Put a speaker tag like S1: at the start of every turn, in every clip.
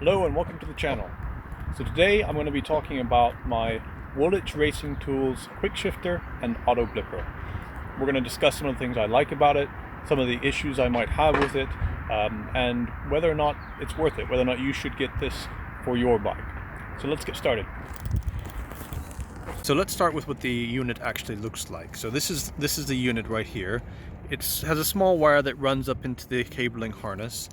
S1: Hello and welcome to the channel. So today I'm going to be talking about my Woolwich Racing Tools QuickShifter and Auto Blipper. We're going to discuss some of the things I like about it, some of the issues I might have with it, and whether or not it's worth it, whether or not you should get this for your bike. So let's get started. So let's start with what the unit actually looks like. So this is the unit right here. It has a small wire that runs up into the cabling harness,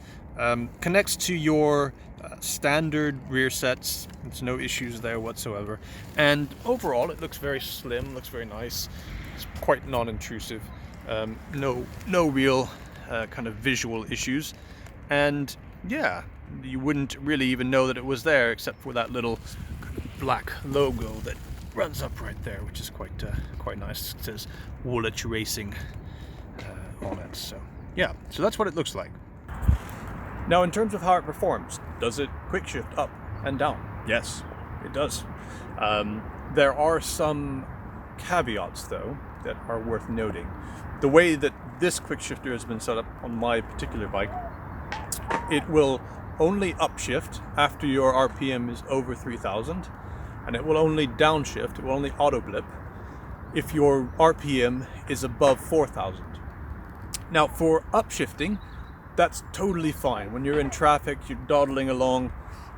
S1: connects to your standard rear sets. There's no issues there whatsoever, and overall it looks very slim, looks very nice. It's quite non-intrusive, no real kind of visual issues, and yeah, you wouldn't really even know that it was there except for that little kind of black logo that runs up right there, which is quite nice. It says Woolwich Racing on it. So yeah, so that's what it looks like. Now, in terms of how it performs, does it quick shift up and down? Yes, it does. There are some caveats though that are worth noting. The way that this quick shifter has been set up on my particular bike, it will only upshift after your RPM is over 3000, and it will only downshift, it will only auto blip if your RPM is above 4000. Now, for upshifting, that's totally fine. When you're in traffic, you're dawdling along,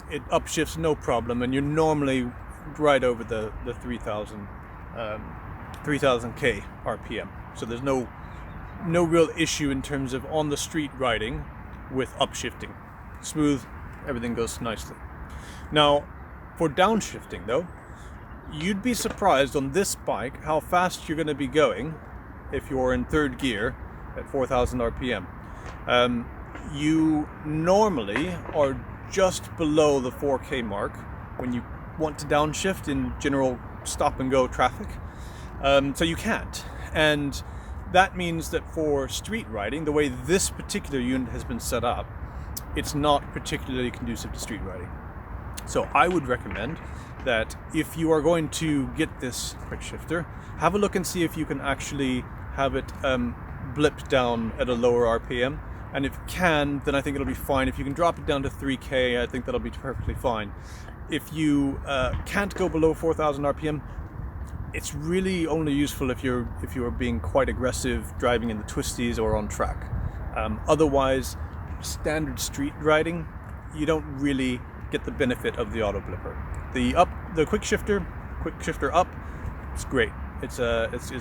S1: it upshifts no problem, and you're normally right over the 3000k RPM. So there's no real issue in terms of on the street riding with upshifting. Smooth, everything goes nicely. Now, for downshifting though, you'd be surprised on this bike how fast you're going to be going if you're in third gear at 4000 RPM. You normally are just below the 4K mark when you want to downshift in general stop and go traffic. So you can't. And that means that for street riding, the way this particular unit has been set up, it's not particularly conducive to street riding. So I would recommend that if you are going to get this quick shifter, have a look and see if you can actually have it blip down at a lower RPM. And if you can, then I think it'll be fine. If you can drop it down to 3K, I think that'll be perfectly fine. If you can't go below 4000 RPM, it's really only useful if you are being quite aggressive driving in the twisties or on track. Otherwise, standard street riding, you don't really get the benefit of the auto blipper. The quick shifter up, it's great. It's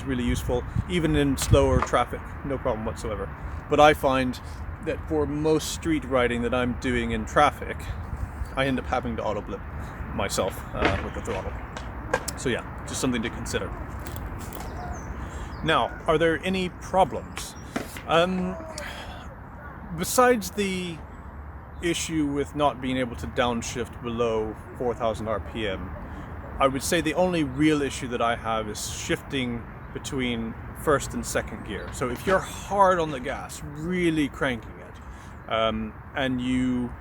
S1: really useful, even in slower traffic, no problem whatsoever. But I find that for most street riding that I'm doing in traffic, I end up having to auto blip myself with the throttle. So yeah, just something to consider. Now, are there any problems? Besides the issue with not being able to downshift below 4000 RPM, I would say the only real issue that I have is shifting between first and second gear. So if you're hard on the gas, really cranking it, and you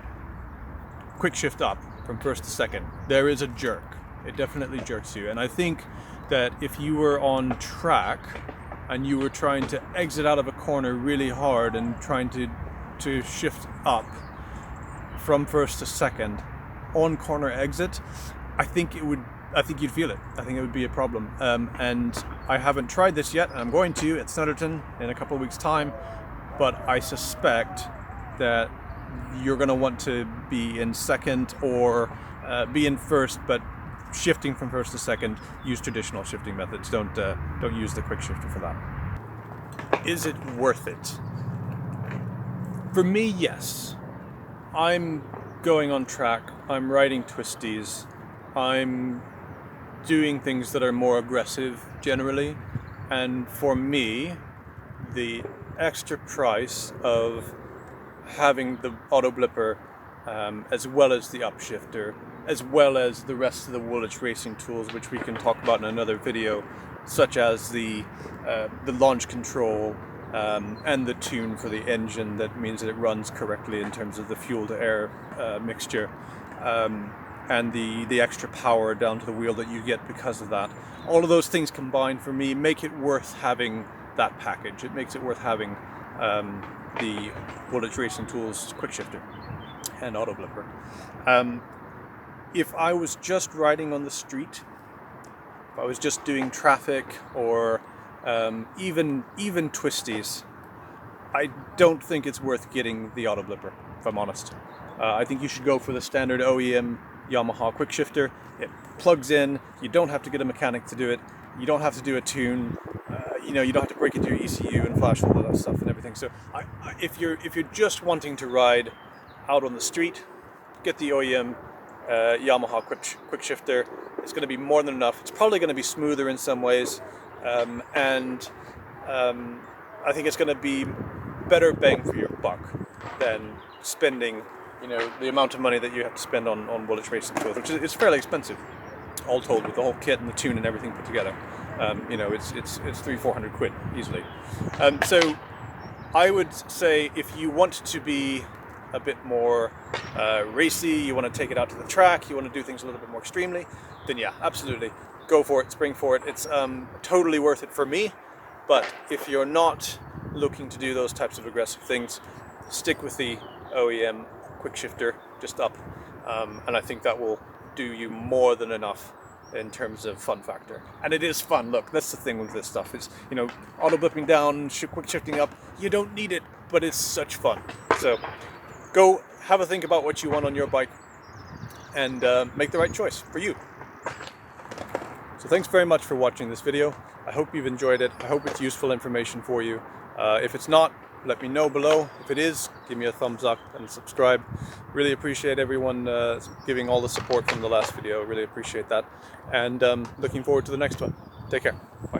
S1: quick shift up from first to second, there is a jerk. It definitely jerks you. And I think that if you were on track and you were trying to exit out of a corner really hard and trying to shift up from first to second on corner exit, I think you'd feel it. I think it would be a problem. And I haven't tried this yet, and I'm going to at Snetterton in a couple of weeks' time, but I suspect that you're going to want to be in second or be in first, but shifting from first to second, use traditional shifting methods. Don't use the quick shifter for that. Is it worth it? For me, yes. I'm going on track, I'm riding twisties, I'm doing things that are more aggressive generally, and for me, the extra price of having the auto blipper as well as the upshifter, as well as the rest of the Woolwich Racing tools, which we can talk about in another video, such as the launch control, and the tune for the engine that means that it runs correctly in terms of the fuel to air mixture, and the extra power down to the wheel that you get because of that. All of those things combined for me make it worth having that package. It makes it worth having the Woolwich Racing Tools QuickShifter. and auto blipper. If I was just riding on the street, if I was just doing traffic or even twisties, I don't think it's worth getting the auto blipper, if I'm honest. I think you should go for the standard OEM Yamaha QuickShifter. It plugs in, you don't have to get a mechanic to do it, you don't have to do a tune, you don't have to break into your ECU and flash all of that stuff and everything. So if you're just wanting to ride out on the street, get the OEM Yamaha QuickShifter. It's going to be more than enough. It's probably going to be smoother in some ways, and I think it's going to be better bang for your buck than spending the amount of money that you have to spend on Woolwich racing tools, which is fairly expensive, all told, with the whole kit and the tune and everything put together. It's 300-400 quid easily. So I would say if you want to be a bit more racy, you want to take it out to the track, you want to do things a little bit more extremely, then yeah, absolutely, go for it, spring for it. It's totally worth it for me. But if you're not looking to do those types of aggressive things, stick with the OEM QuickShifter just up, and I think that will do you more than enough in terms of fun factor. And it is fun. Look, that's the thing with this stuff. It's auto blipping down, quick shifting up. You don't need it, but it's such fun. So go have a think about what you want on your bike and make the right choice for you. So thanks very much for watching this video. I hope you've enjoyed it. I hope it's useful information for you. If it's not, let me know below. If it is, give me a thumbs up and subscribe. Really appreciate everyone giving all the support from the last video. Really appreciate that. And looking forward to the next one. Take care. Bye.